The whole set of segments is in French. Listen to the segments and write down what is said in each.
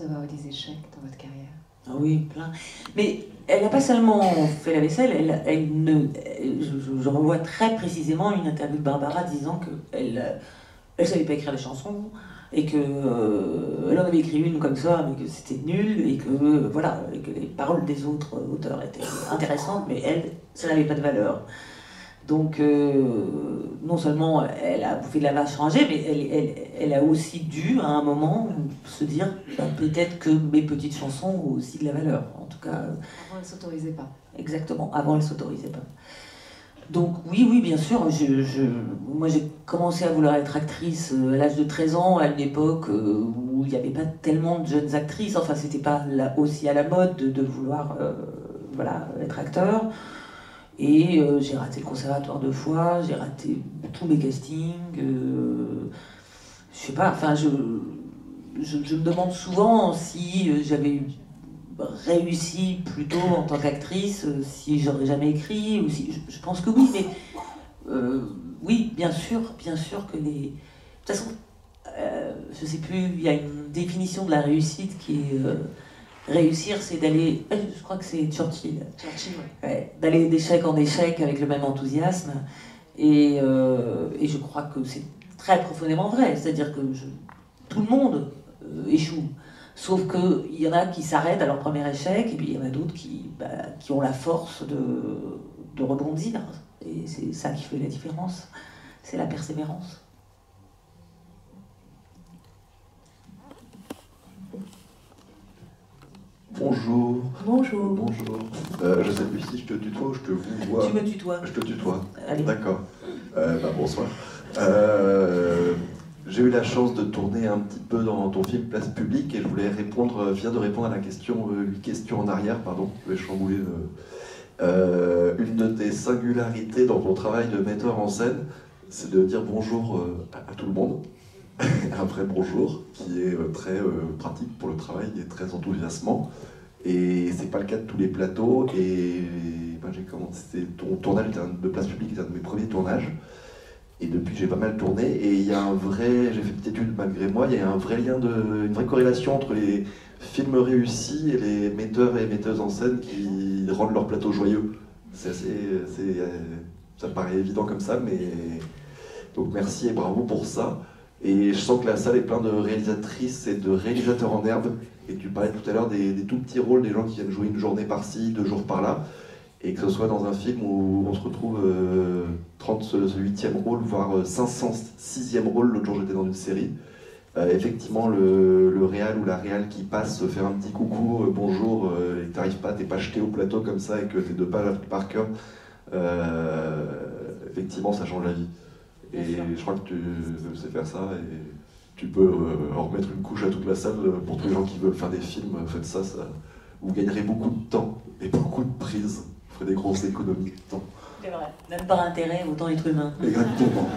Vous avez eu des échecs dans votre carrière? Ah oui, plein. Mais elle n'a pas seulement fait la vaisselle, je revois très précisément une interview de Barbara disant qu'elle elle savait pas écrire des chansons et que elle en avait écrit une comme ça, mais que c'était nul et que voilà, et que les paroles des autres auteurs étaient intéressantes, mais elle, ça n'avait pas de valeur. Donc non seulement elle a bouffé de la vache rangée, mais elle a aussi dû à un moment se dire bah, peut-être que mes petites chansons ont aussi de la valeur. En tout cas. Avant, elle ne s'autorisait pas. Exactement, avant elle ne s'autorisait pas. Donc oui, bien sûr, moi j'ai commencé à vouloir être actrice à l'âge de 13 ans, à une époque où il n'y avait pas tellement de jeunes actrices, enfin c'était pas aussi à la mode de vouloir voilà, être acteur. Et j'ai raté le conservatoire 2 fois, j'ai raté tous mes castings, je sais pas, enfin je me demande souvent si j'avais réussi plutôt en tant qu'actrice, si j'aurais jamais écrit, ou si, je pense que oui, mais oui, bien sûr que les... De toute façon, je sais plus, il y a une définition de la réussite qui est... réussir, c'est d'aller, je crois que c'est Churchill, ouais, d'aller d'échec en échec avec le même enthousiasme, et je crois que c'est très profondément vrai, c'est-à-dire que tout le monde échoue. Sauf qu'il y en a qui s'arrêtent à leur premier échec, et puis il y en a d'autres qui ont la force de rebondir. Et c'est ça qui fait la différence, c'est la persévérance. Bonjour. Bonjour. Bonjour. Je sais plus si je te tutoie ou je te vous vois. Tu me tutoies. Je te tutoie. Allez. D'accord. Bonsoir. J'ai eu la chance de tourner un petit peu dans ton film Place Publique et je voulais viens de répondre à la question en arrière, pardon, je vais chambouler. Une de tes singularités dans ton travail de metteur en scène, c'est de dire bonjour à tout le monde. Un vrai bonjour qui est très pratique pour le travail et très enthousiasmant. Et c'est pas le cas de tous les plateaux. Et j'ai commencé, ton tournage de Place Publique était un de mes premiers tournages. Et depuis, j'ai pas mal tourné. Et il y a j'ai fait une petite étude malgré moi, il y a un vrai lien, une vraie corrélation entre les films réussis et les metteurs et metteuses en scène qui rendent leur plateau joyeux. Ça paraît évident comme ça, mais donc merci et bravo pour ça. Et je sens que la salle est pleine de réalisatrices et de réalisateurs en herbe. Et tu parlais tout à l'heure des tout petits rôles, des gens qui viennent jouer une journée par-ci, 2 jours par-là. Et que ce soit dans un film où on se retrouve 38e rôle, voire 506e rôle. L'autre jour, j'étais dans une série. Effectivement, le réal ou la réal qui passe faire un petit coucou, bonjour, et que t'arrives pas, t'es pas jeté au plateau comme ça et que t'es 2 pages par cœur, effectivement, ça change la vie. Et je crois que tu sais faire ça et tu peux en remettre une couche à toute la salle pour tous les gens qui veulent faire des films. Faites ça, vous gagnerez beaucoup de temps et beaucoup de prises. Vous ferez des grosses économies de temps. C'est vrai, même par intérêt, autant être humain. Exactement.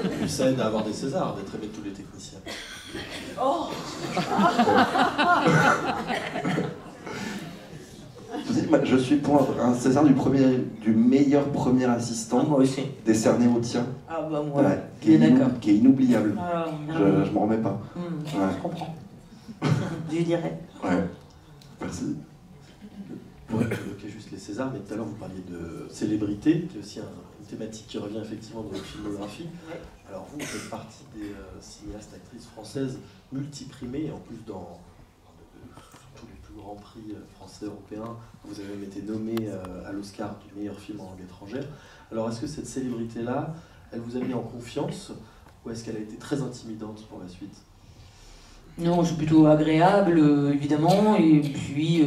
Et puis ça aide à avoir des Césars, d'être aimé de tous les techniciens. Oh Je suis pour un César du meilleur premier assistant, moi aussi. Décerné au tien. Ah bah moi, ouais, qui est inoubliable. Ah, je m'en remets pas. Ouais. Je comprends. Je dirais. Ouais, merci. Pour évoquer juste les Césars, mais tout à l'heure vous parliez de célébrité, qui est aussi une thématique qui revient effectivement dans votre filmographie. Ouais. Alors vous faites partie des cinéastes actrices françaises multiprimées, et en plus dans tous les plus grands prix français, européens. Vous avez même été nommé à l'Oscar du meilleur film en langue étrangère. Alors est-ce que cette célébrité-là, elle vous a mis en confiance, ou est-ce qu'elle a été très intimidante pour la suite? Non, c'est plutôt agréable, évidemment, et puis...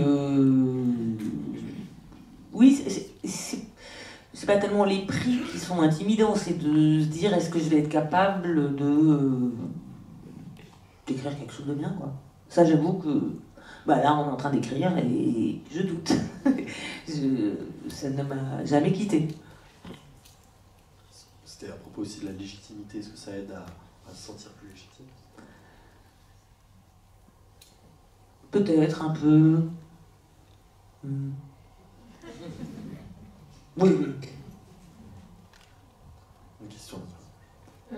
oui, c'est pas tellement les prix qui sont intimidants, c'est de se dire est-ce que je vais être capable d'écrire quelque chose de bien, quoi. Ça, j'avoue que... là, on est en train d'écrire et je doute. Ça ne m'a jamais quitté. C'était à propos aussi de la légitimité, est-ce que ça aide à se sentir plus légitime? Peut-être un peu. Oui. Une question.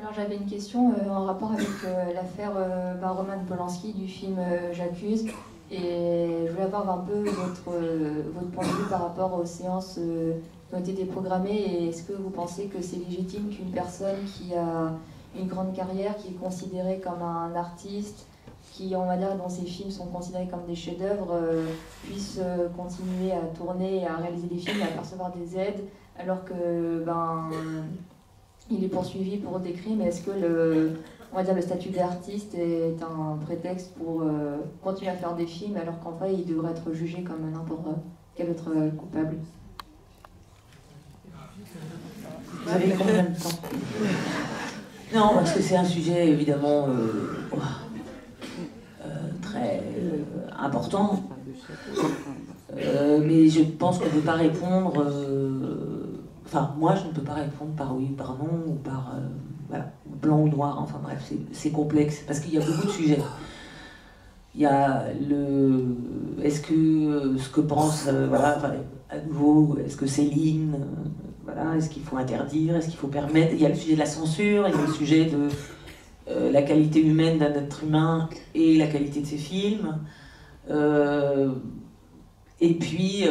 Alors j'avais une question en rapport avec l'affaire Roman Polanski du film J'accuse, et je voulais avoir un peu votre point de vue par rapport aux séances qui ont été déprogrammées, et est-ce que vous pensez que c'est légitime qu'une personne qui a une grande carrière, qui est considérée comme un artiste, qui, on va dire, dans ses films sont considérés comme des chefs-d'œuvre, puisse continuer à tourner, à réaliser des films, à percevoir des aides, alors que il est poursuivi pour des crimes? Est-ce que on va dire, le statut d'artiste est un prétexte pour continuer à faire des films, alors qu'en fait il devrait être jugé comme n'importe quel autre coupable? Vous avez combien de temps? Non, parce que c'est un sujet évidemment très important. Mais je pense qu'on ne peut pas répondre. Enfin, moi, je ne peux pas répondre par oui ou par non, ou par voilà, blanc ou noir. Enfin bref, c'est complexe parce qu'il y a beaucoup de sujets. Il y a est-ce que ce que pense, voilà, enfin, à nouveau, est-ce que Céline, voilà, est-ce qu'il faut interdire, est-ce qu'il faut permettre? Il y a le sujet de la censure, il y a le sujet de la qualité humaine d'un être humain et la qualité de ses films. Et puis,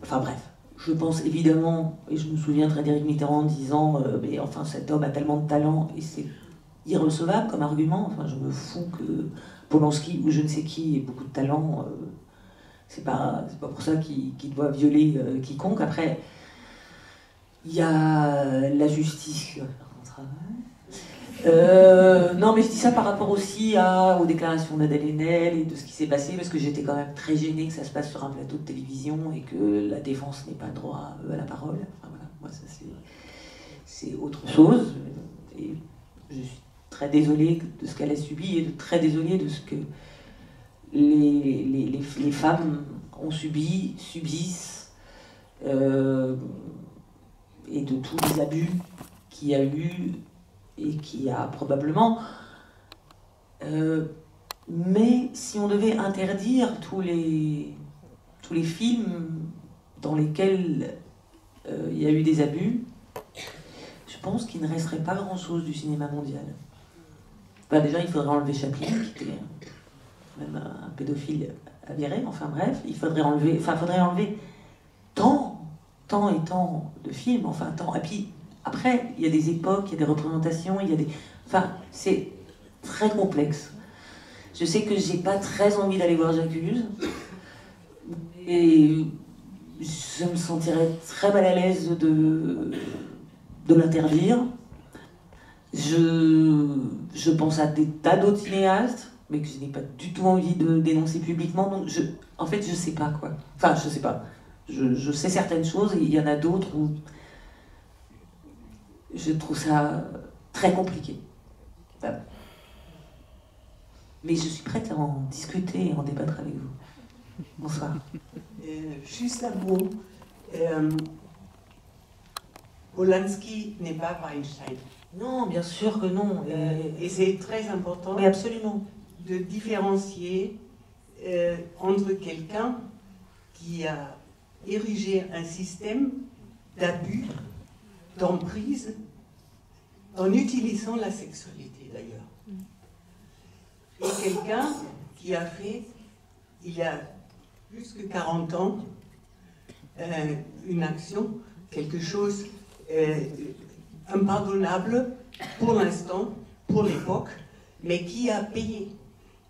enfin bref, je pense évidemment, et je me souviens très d'Éric Mitterrand disant mais enfin cet homme a tellement de talent, et c'est irrecevable comme argument. Enfin, je me fous que Polanski ou je ne sais qui ait beaucoup de talent, c'est pas pour ça qu'il doit violer quiconque. Après, il y a la justice qui va faire son travail. Non, mais je dis ça par rapport aussi aux déclarations d'Adèle Haenel et de ce qui s'est passé, parce que j'étais quand même très gênée que ça se passe sur un plateau de télévision et que la défense n'ait pas le droit à la parole. Enfin, voilà, moi, ça c'est autre chose. Et je suis très désolée de ce qu'elle a subi et très désolée de ce que les femmes ont subi, subissent, et de tous les abus qu'il y a eu et qu'il y a probablement. Mais si on devait interdire tous les films dans lesquels il y a eu des abus, je pense qu'il ne resterait pas grand-chose du cinéma mondial. Enfin, déjà, il faudrait enlever Chaplin, qui était même un pédophile avéré, enfin bref, il faudrait enlever tant et tant de films, enfin tant. Et puis, après, il y a des époques, il y a des représentations, il y a des... Enfin, c'est très complexe. Je sais que j'ai pas très envie d'aller voir J'accuse, et je me sentirais très mal à l'aise de l'interdire. Je pense à des tas d'autres cinéastes, mais que je n'ai pas du tout envie de dénoncer publiquement, donc en fait, je sais pas quoi. Enfin, je sais pas. Je sais certaines choses, et il y en a d'autres où je trouve ça très compliqué. Voilà. Mais je suis prête à en discuter et à en débattre avec vous. Bonsoir. Juste un mot. Polanski n'est pas Weinstein. Non, bien sûr que non. Et c'est très important. Mais absolument. De différencier entre quelqu'un qui a érigé un système d'abus, d'emprise, en utilisant la sexualité d'ailleurs. Et quelqu'un qui a fait, il y a plus que 40 ans, une action, quelque chose impardonnable pour l'instant, pour l'époque, mais qui a payé.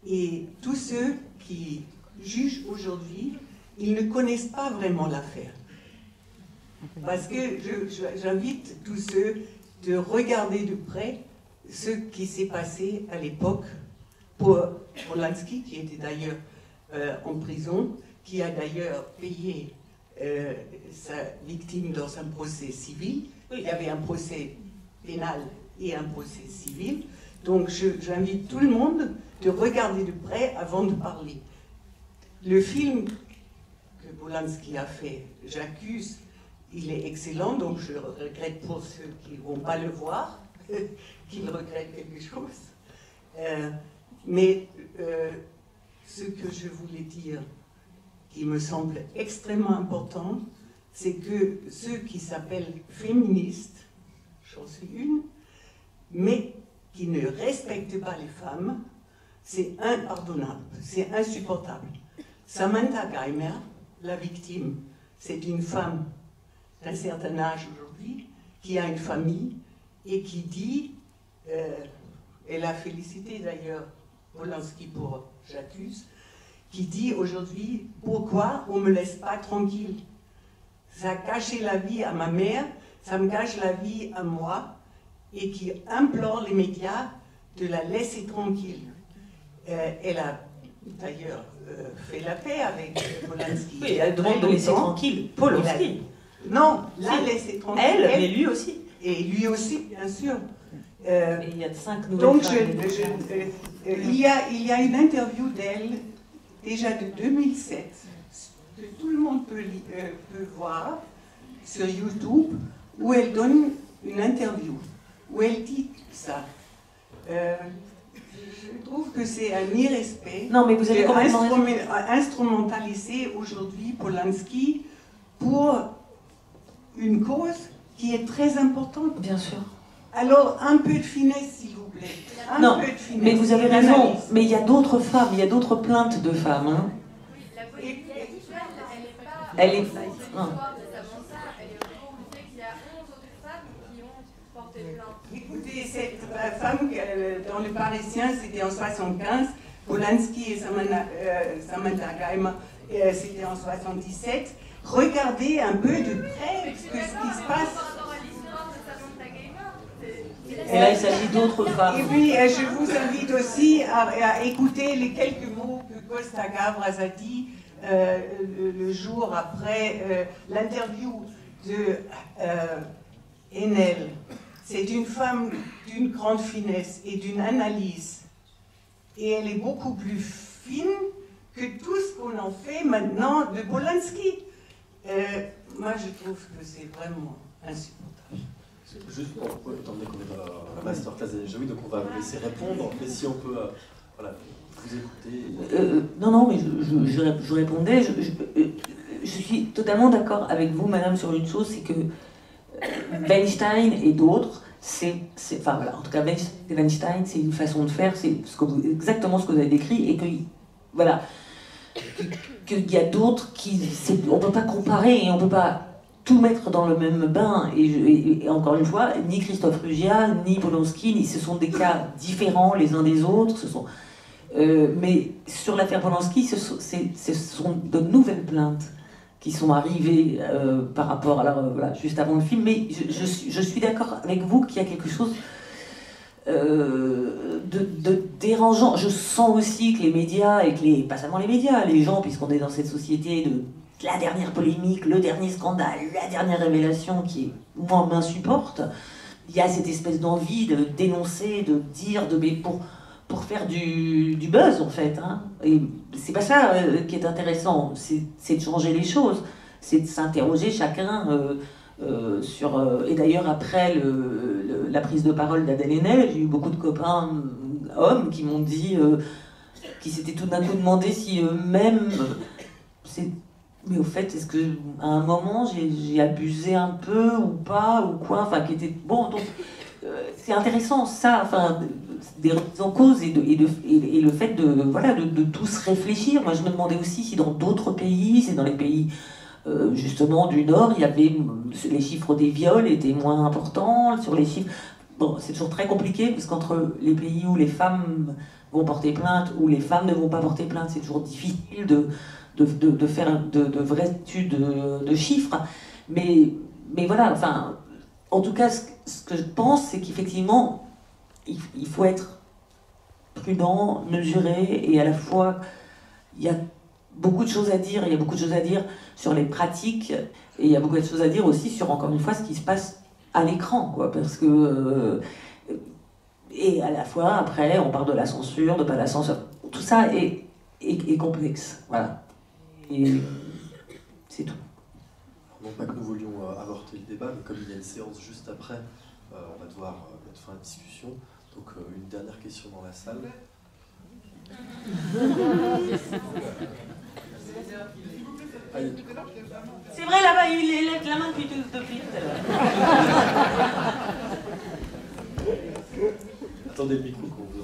Et tous ceux qui jugent aujourd'hui, ils ne connaissent pas vraiment l'affaire. Parce que j'invite tous ceux de regarder de près ce qui s'est passé à l'époque pour Polanski, qui était d'ailleurs en prison, qui a d'ailleurs payé sa victime dans un procès civil. Il y avait un procès pénal et un procès civil. Donc j'invite tout le monde de regarder de près avant de parler. Le film que Polanski a fait, J'accuse, il est excellent, donc je regrette pour ceux qui ne vont pas le voir, qu'ils regrettent quelque chose. Mais ce que je voulais dire, qui me semble extrêmement important, c'est que ceux qui s'appellent féministes, j'en suis une, mais qui ne respecte pas les femmes, c'est impardonnable, c'est insupportable. Samantha Geimer, la victime, c'est une femme d'un certain âge aujourd'hui, qui a une famille et qui dit, elle a félicité d'ailleurs Polanski pour J'accuse, qui dit aujourd'hui, pourquoi on ne me laisse pas tranquille? Ça a gâché la vie à ma mère, ça me gâche la vie à moi, et qui implore les médias de la laisser tranquille. Elle a d'ailleurs fait la paix avec Polanski. Oui, elle demande de laisser tranquille Polanski. Non, la laisser tranquille. Elle, mais lui aussi. Et lui aussi, bien sûr. Et il y a 5 nouvelles Donc, femmes. il y a une interview d'elle, déjà de 2007, que tout le monde peut voir sur YouTube, où elle donne une interview, où elle dit ça. Je trouve que c'est un irrespect. Non, mais vous avez complètement raison. Instrumentaliser aujourd'hui Polanski pour une cause qui est très importante. Bien sûr. Alors, un peu de finesse, s'il vous plaît. Non, peu de finesse, mais vous avez d'analyse. raison. Mais il y a d'autres femmes, il y a d'autres plaintes de femmes. Hein. Elle est... Non. Écoutez, cette femme, dans Le Parisien, c'était en 75, Polanski et Samantha Geimer, c'était en 77. Regardez un peu de près ce qui se passe. Et là, il s'agit d'autres femmes. Et puis, je vous invite aussi à écouter les quelques mots que Costa Gavras a dit le jour après l'interview de Enel. C'est une femme d'une grande finesse et d'une analyse. Et elle est beaucoup plus fine que tout ce qu'on en fait maintenant de Polanski. Moi, je trouve que c'est vraiment insupportable. Juste pour, étant donné qu'on est dans la masterclass des Jaoui, donc on va vous laisser répondre, mais si on peut voilà, vous écouter. Non, mais je répondais. Je suis totalement d'accord avec vous, madame, sur une chose, c'est que Weinstein et d'autres, enfin voilà, en tout cas Weinstein, c'est une façon de faire, c'est exactement ce que vous avez décrit, et que voilà, qu'il y a d'autres qui, on peut pas comparer et on peut pas tout mettre dans le même bain. Et encore une fois, ni Christophe Ruggia, ni Polanski, ce sont des cas différents les uns des autres. Mais sur l'affaire Polanski, ce sont de nouvelles plaintes qui sont arrivées par rapport, voilà, juste avant le film. Mais je suis d'accord avec vous qu'il y a quelque chose de dérangeant. Je sens aussi que les médias, et pas seulement les médias, les gens, puisqu'on est dans cette société de la dernière polémique, le dernier scandale, la dernière révélation qui, moi, m'insupporte, il y a cette espèce d'envie de dénoncer, de dire, pour faire du buzz, en fait. Hein. Et c'est pas ça qui est intéressant, c'est de changer les choses, c'est de s'interroger chacun sur... et d'ailleurs, après la prise de parole d'Adèle Haenel, j'ai eu beaucoup de copains hommes qui m'ont dit, qui s'étaient tout d'un coup demandé si eux-mêmes... mais au fait, est-ce que à un moment j'ai abusé un peu ou pas, ou quoi, enfin, qui était... Bon, donc, c'est intéressant, ça, enfin, des remises en cause et le fait de tous réfléchir. Moi, je me demandais aussi si dans d'autres pays, c'est dans les pays justement du Nord, il y avait les chiffres des viols étaient moins importants, sur les chiffres... Bon, c'est toujours très compliqué, parce qu'entre les pays où les femmes vont porter plainte, où les femmes ne vont pas porter plainte, c'est toujours difficile de faire de vraies études de chiffres. Mais voilà, enfin, en tout cas, ce que je pense, c'est qu'effectivement, il faut être prudent, mesuré, et à la fois, il y a beaucoup de choses à dire, il y a beaucoup de choses à dire sur les pratiques, et il y a beaucoup de choses à dire aussi sur, encore une fois, ce qui se passe à l'écran, quoi, parce que... et à la fois, après, on parle de la censure, de pas la censure, tout ça est complexe, voilà. Et c'est tout. Non pas que nous voulions avorter le débat, mais comme il y a une séance juste après, on va devoir mettre fin à la discussion. Donc une dernière question dans la salle. C'est vrai, là-bas, il lève la main depuis tout à l'heure. tendez le micro quand vous